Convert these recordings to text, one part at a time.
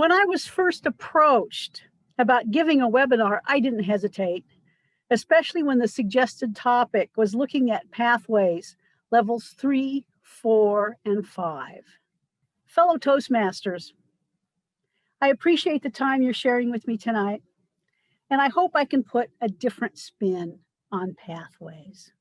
When I was first approached about giving a webinar, I didn't hesitate, especially when the suggested topic was looking at pathways, levels 3, 4, and 5. Fellow Toastmasters, I appreciate the time you're sharing with me tonight, and I hope I can put a different spin on pathways.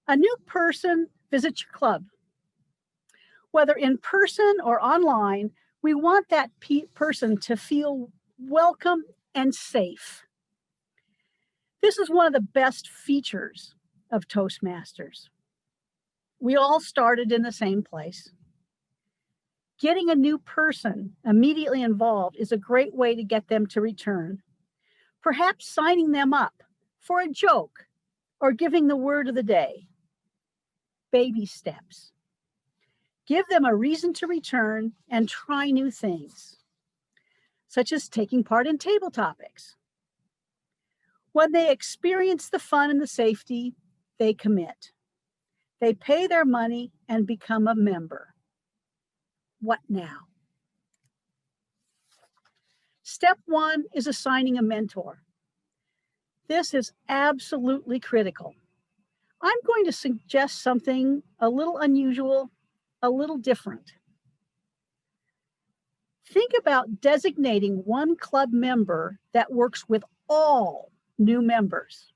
A new person visits your club. Whether in person or online, we want that person to feel welcome and safe. This is one of the best features of Toastmasters. We all started in the same place. Getting a new person immediately involved is a great way to get them to return. Perhaps signing them up for a joke or giving the word of the day. Baby steps. Give them a reason to return and try new things, such as taking part in table topics. When they experience the fun and the safety, they commit. They pay their money and become a member. What now? Step 1 is assigning a mentor. This is absolutely critical. I'm going to suggest something a little unusual, a little different. Think about designating one club member that works with all new members.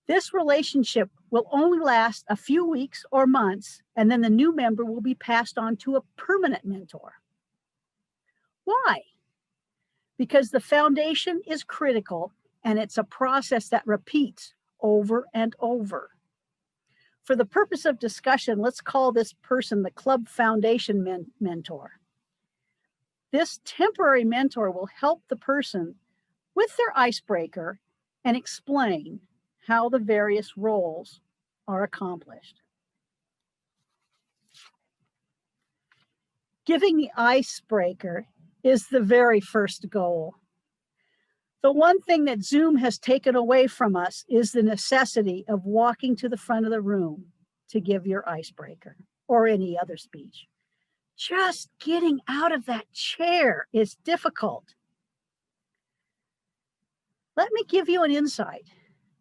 This relationship will only last a few weeks or months, and then the new member will be passed on to a permanent mentor. Why? Because the foundation is critical, and it's a process that repeats over and over. For the purpose of discussion, let's call this person the club foundation mentor. This temporary mentor will help the person with their icebreaker and explain how the various roles are accomplished. Giving the icebreaker is the very first goal. The one thing that Zoom has taken away from us is the necessity of walking to the front of the room to give your icebreaker or any other speech. Just getting out of that chair is difficult. Let me give you an insight.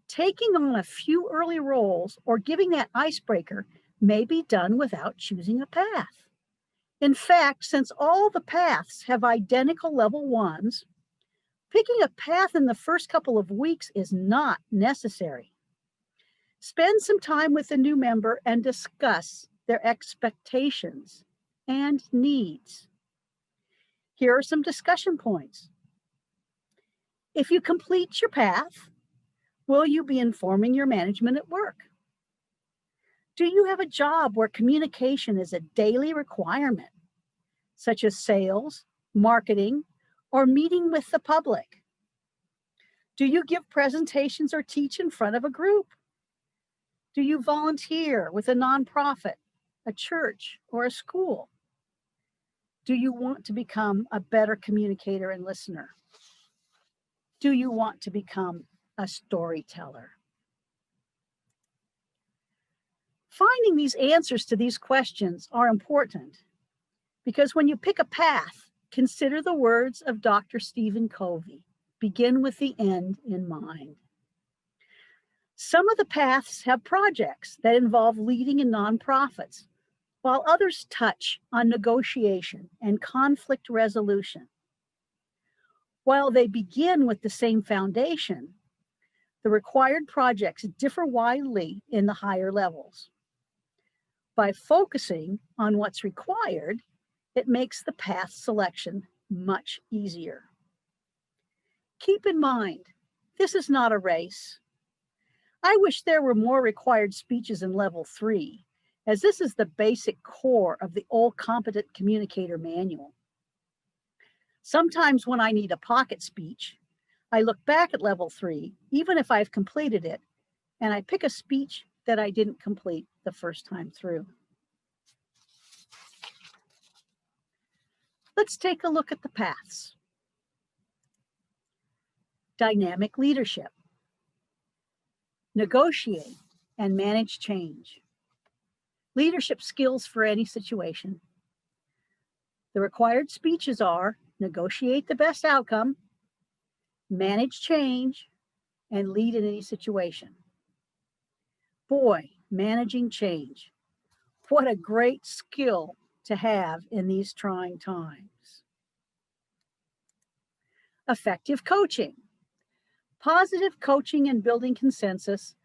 Taking on a few early roles or giving that icebreaker may be done without choosing a path. In fact, since all the paths have identical level 1s, picking a path in the first couple of weeks is not necessary. Spend some time with the new member and discuss their expectations and needs. Here are some discussion points. If you complete your path, will you be informing your management at work? Do you have a job where communication is a daily requirement, such as sales, marketing, or meeting with the public? Do you give presentations or teach in front of a group? Do you volunteer with a nonprofit, a church, or a school? Do you want to become a better communicator and listener? Do you want to become a storyteller? Finding these answers to these questions are important because when you pick a path, consider the words of Dr. Stephen Covey, begin with the end in mind. Some of the paths have projects that involve leading in nonprofits, while others touch on negotiation and conflict resolution. While they begin with the same foundation, the required projects differ widely in the higher levels. By focusing on what's required, it makes the path selection much easier. Keep in mind, this is not a race. I wish there were more required speeches in level 3, as this is the basic core of the old Competent Communicator Manual. Sometimes when I need a pocket speech, I look back at level 3, even if I've completed it, and I pick a speech that I didn't complete the first time through. Let's take a look at the paths. Dynamic leadership. Negotiate and manage change. Leadership skills for any situation. The required speeches are negotiate the best outcome, manage change, and lead in any situation. Boy, managing change. What a great skill to have in these trying times. Effective coaching. Positive coaching and building consensus.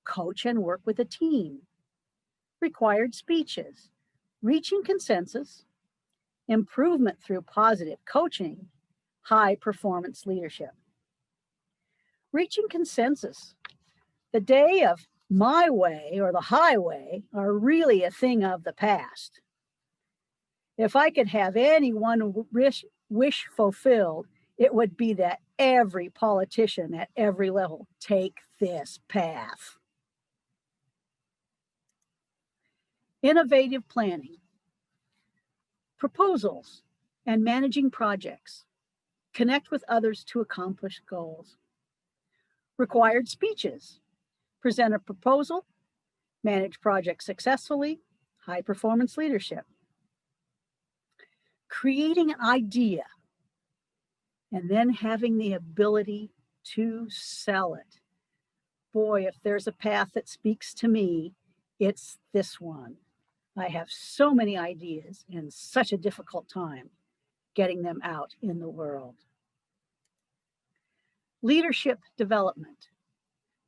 Coach and work with a team. Required speeches. Reaching consensus. Improvement through positive coaching. High performance leadership. Reaching consensus. The day of my way or the highway are really a thing of the past. If I could have any one wish fulfilled, it would be that every politician at every level take this path. Innovative planning. Proposals and managing projects. Connect with others to accomplish goals. Required speeches. Present a proposal, manage projects successfully, high performance leadership. Creating an idea and then having the ability to sell it. Boy, if there's a path that speaks to me, it's this one. I have so many ideas and such a difficult time getting them out in the world. Leadership development.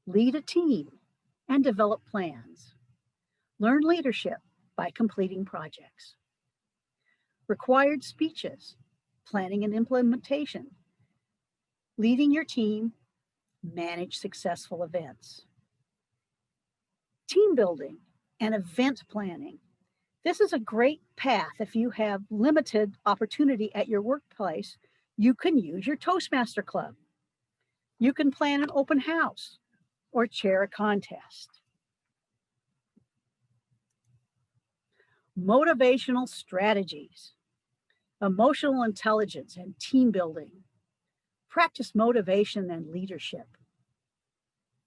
Lead a team and develop plans. Learn leadership by completing projects. Required speeches, planning and implementation. Leading your team, manage successful events. Team building and event planning. This is a great path if you have limited opportunity at your workplace. You can use your Toastmaster club. You can plan an open house or chair a contest. Motivational strategies, emotional intelligence and team building. Practice motivation and leadership.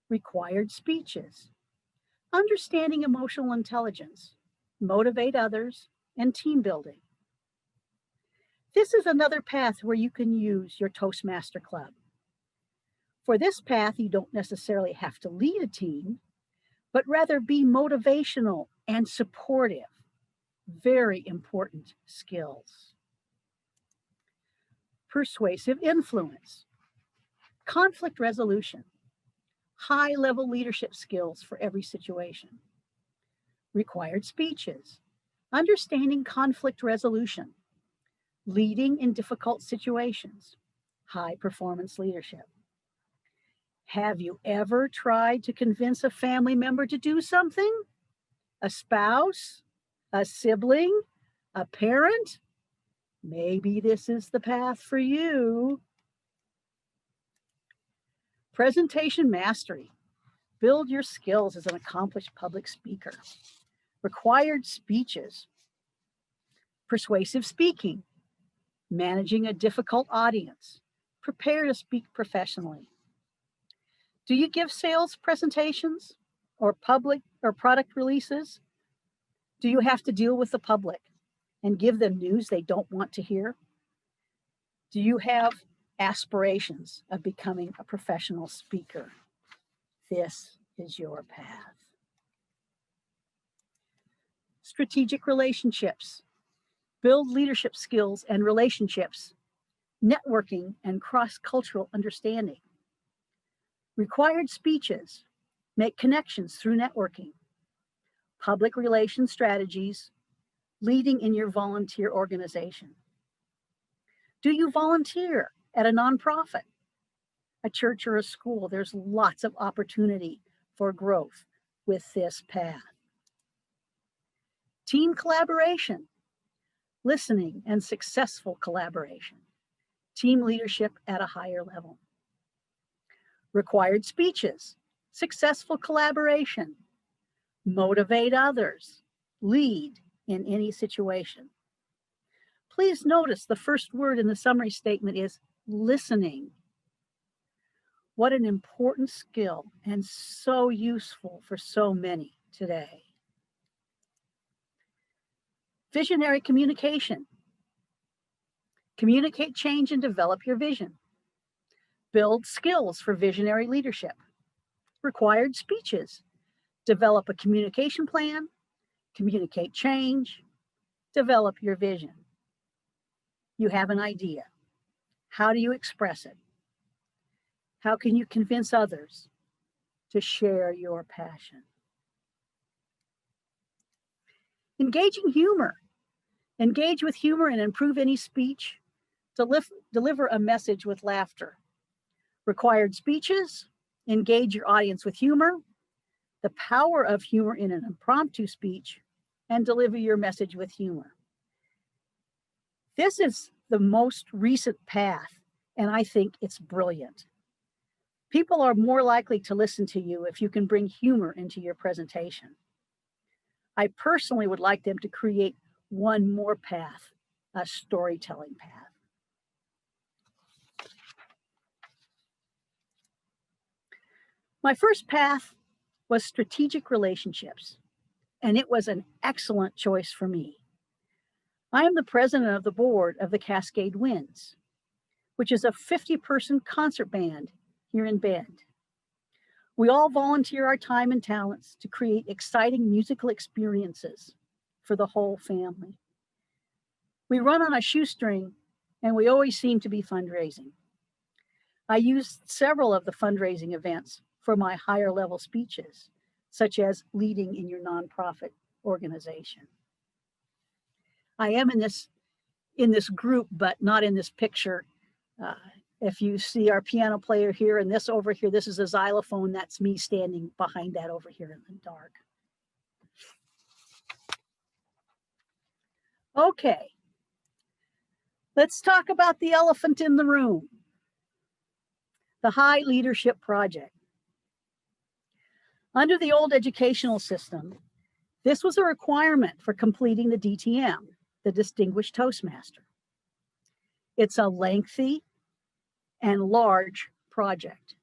Required speeches, understanding emotional intelligence, motivate others, and team building. This is another path where you can use your Toastmaster club. For this path, you don't necessarily have to lead a team, but rather be motivational and supportive. Very important skills. Persuasive influence, conflict resolution, high-level leadership skills for every situation. Required speeches, understanding conflict resolution, leading in difficult situations, high-performance leadership. Have you ever tried to convince a family member to do something? A spouse? A sibling? A parent? Maybe this is the path for you. Presentation mastery. Build your skills as an accomplished public speaker. Required speeches. Persuasive speaking. Managing a difficult audience. Prepare to speak professionally. Do you give sales presentations or public or product releases? Do you have to deal with the public and give them news they don't want to hear? Do you have aspirations of becoming a professional speaker? This is your path. Strategic relationships. Build leadership skills and relationships, networking and cross-cultural understanding. Required speeches. Make connections through networking. Public relations strategies. Leading in your volunteer organization. Do you volunteer at a nonprofit, a church, or a school? There's lots of opportunity for growth with this path. Team collaboration, listening and successful collaboration. Team leadership at a higher level. Required speeches, successful collaboration, motivate others, lead in any situation. Please notice the first word in the summary statement is listening. What an important skill and so useful for so many today. Visionary communication. Communicate change and develop your vision. Build skills for visionary leadership. Required speeches. Develop a communication plan. Communicate change. Develop your vision. You have an idea. How do you express it? How can you convince others to share your passion? Engaging humor. Engage with humor and improve any speech. Deliver a message with laughter. Required speeches. Engage your audience with humor. The power of humor in an impromptu speech, and deliver your message with humor. This is the most recent path, and I think it's brilliant. People are more likely to listen to you if you can bring humor into your presentation. I personally would like them to create one more path, a storytelling path. My first path was strategic relationships, and it was an excellent choice for me. I am the president of the board of the Cascade Winds, which is a 50-person concert band here in Bend. We all volunteer our time and talents to create exciting musical experiences for the whole family. We run on a shoestring, and we always seem to be fundraising. I used several of the fundraising events for my higher level speeches, such as leading in your nonprofit organization. I am in this group, but not in this picture. If you see our piano player here and this over here, this is a xylophone. That's me standing behind that over here in the dark. Okay, let's talk about the elephant in the room, the High Leadership Project. Under the old educational system, this was a requirement for completing the DTM, the Distinguished Toastmaster. It's a lengthy and large project.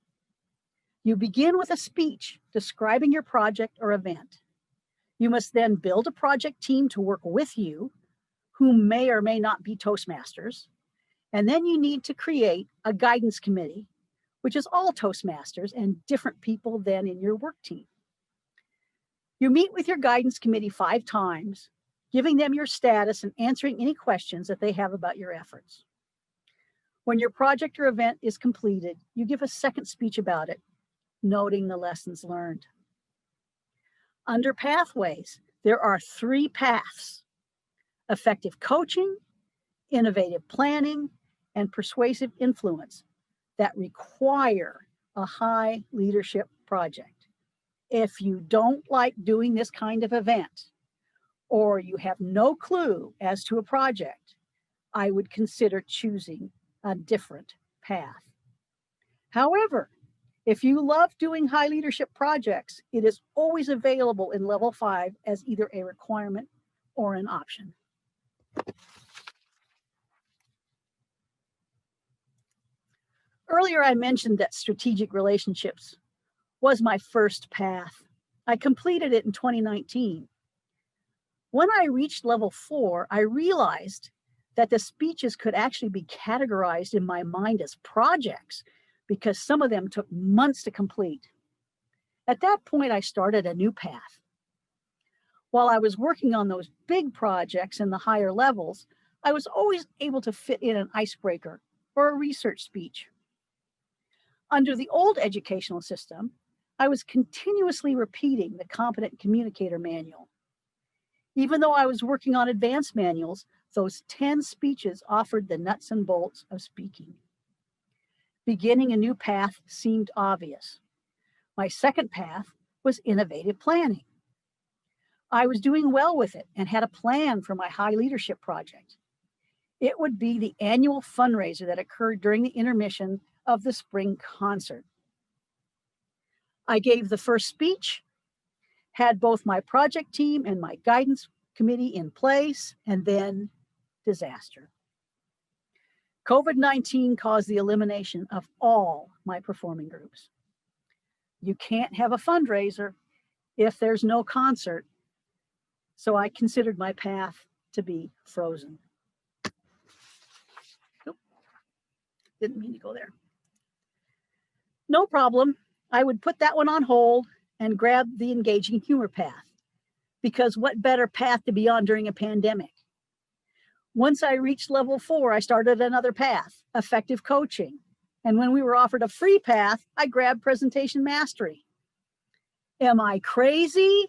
You begin with a speech describing your project or event. You must then build a project team to work with you, who may or may not be Toastmasters. And then you need to create a guidance committee, which is all Toastmasters and different people than in your work team. You meet with your guidance committee 5 times, giving them your status and answering any questions that they have about your efforts. When your project or event is completed, you give a second speech about it, noting the lessons learned. Under pathways, there are 3 paths: effective coaching, innovative planning, and persuasive influence that require a high leadership project. If you don't like doing this kind of event, or you have no clue as to a project, I would consider choosing a different path. However, if you love doing high leadership projects, it is always available in level 5 as either a requirement or an option. Earlier, I mentioned that strategic relationships was my first path. I completed it in 2019. When I reached level 4, I realized that the speeches could actually be categorized in my mind as projects because some of them took months to complete. At that point, I started a new path. While I was working on those big projects in the higher levels, I was always able to fit in an icebreaker or a research speech. Under the old educational system, I was continuously repeating the Competent Communicator Manual. Even though I was working on advanced manuals, those 10 speeches offered the nuts and bolts of speaking. Beginning a new path seemed obvious. My second path was innovative planning. I was doing well with it and had a plan for my high leadership project. It would be the annual fundraiser that occurred during the intermission of the spring concert. I gave the first speech, had both my project team and my guidance committee in place, and then disaster. COVID-19 caused the elimination of all my performing groups. You can't have a fundraiser if there's no concert, so I considered my path to be frozen. Didn't mean to go there. No problem. I would put that one on hold and grab the engaging humor path, because what better path to be on during a pandemic? Once I reached level 4, I started another path, effective coaching. And when we were offered a free path, I grabbed presentation mastery. Am I crazy?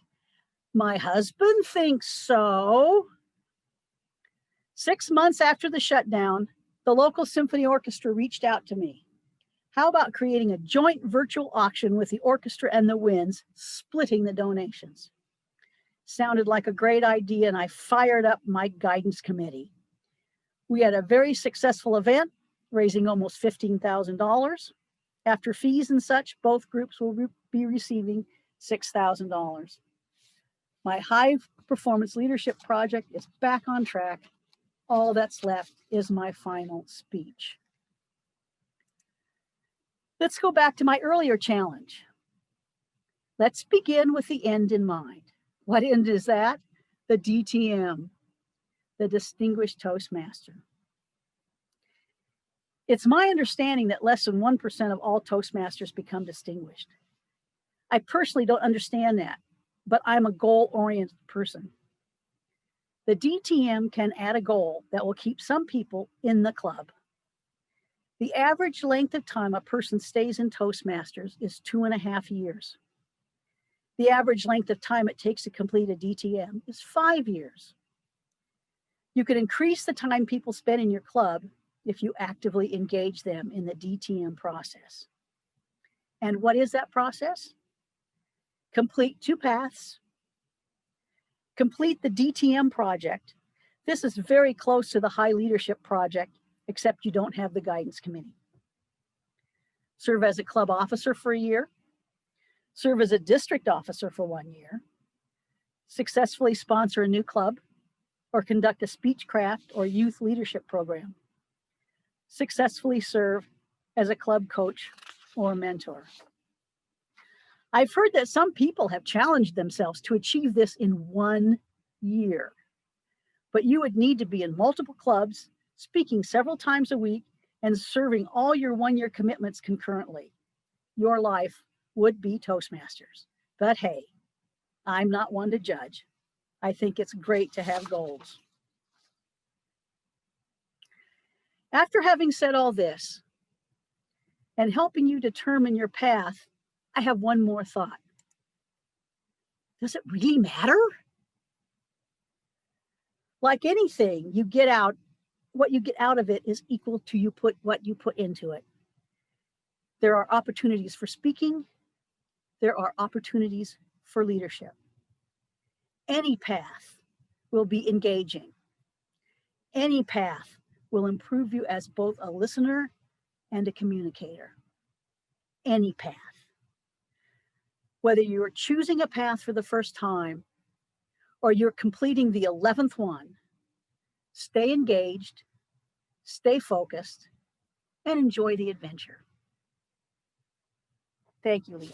My husband thinks so. 6 months after the shutdown, the local symphony orchestra reached out to me. How about creating a joint virtual auction with the orchestra and the Winds, splitting the donations? Sounded like a great idea, and I fired up my guidance committee. We had a very successful event, raising almost $15,000. After fees and such, both groups will be receiving $6,000. My high performance leadership project is back on track. All that's left is my final speech. Let's go back to my earlier challenge. Let's begin with the end in mind. What end is that? The DTM, the Distinguished Toastmaster. It's my understanding that less than 1% of all Toastmasters become distinguished. I personally don't understand that, but I'm a goal-oriented person. The DTM can add a goal that will keep some people in the club. The average length of time a person stays in Toastmasters is 2.5 years. The average length of time it takes to complete a DTM is 5 years. You can increase the time people spend in your club if you actively engage them in the DTM process. And what is that process? Complete 2 paths. Complete the DTM project. This is very close to the high leadership project, except you don't have the guidance committee. Serve as a club officer for a year. Serve as a district officer for 1 year. Successfully sponsor a new club or conduct a speechcraft or youth leadership program. Successfully serve as a club coach or mentor. I've heard that some people have challenged themselves to achieve this in 1 year, but you would need to be in multiple clubs, speaking several times a week, and serving all your 1-year commitments concurrently. Your life would be Toastmasters. But hey, I'm not one to judge. I think it's great to have goals. After having said all this and helping you determine your path, I have one more thought. Does it really matter? Like anything you get out, what you get out of it is equal to what you put into it. There are opportunities for speaking. There are opportunities for leadership. Any path will be engaging. Any path will improve you as both a listener and a communicator. Any path. Whether you're choosing a path for the first time or you're completing the 11th one, stay engaged, stay focused, and enjoy the adventure. Thank you, Leanne.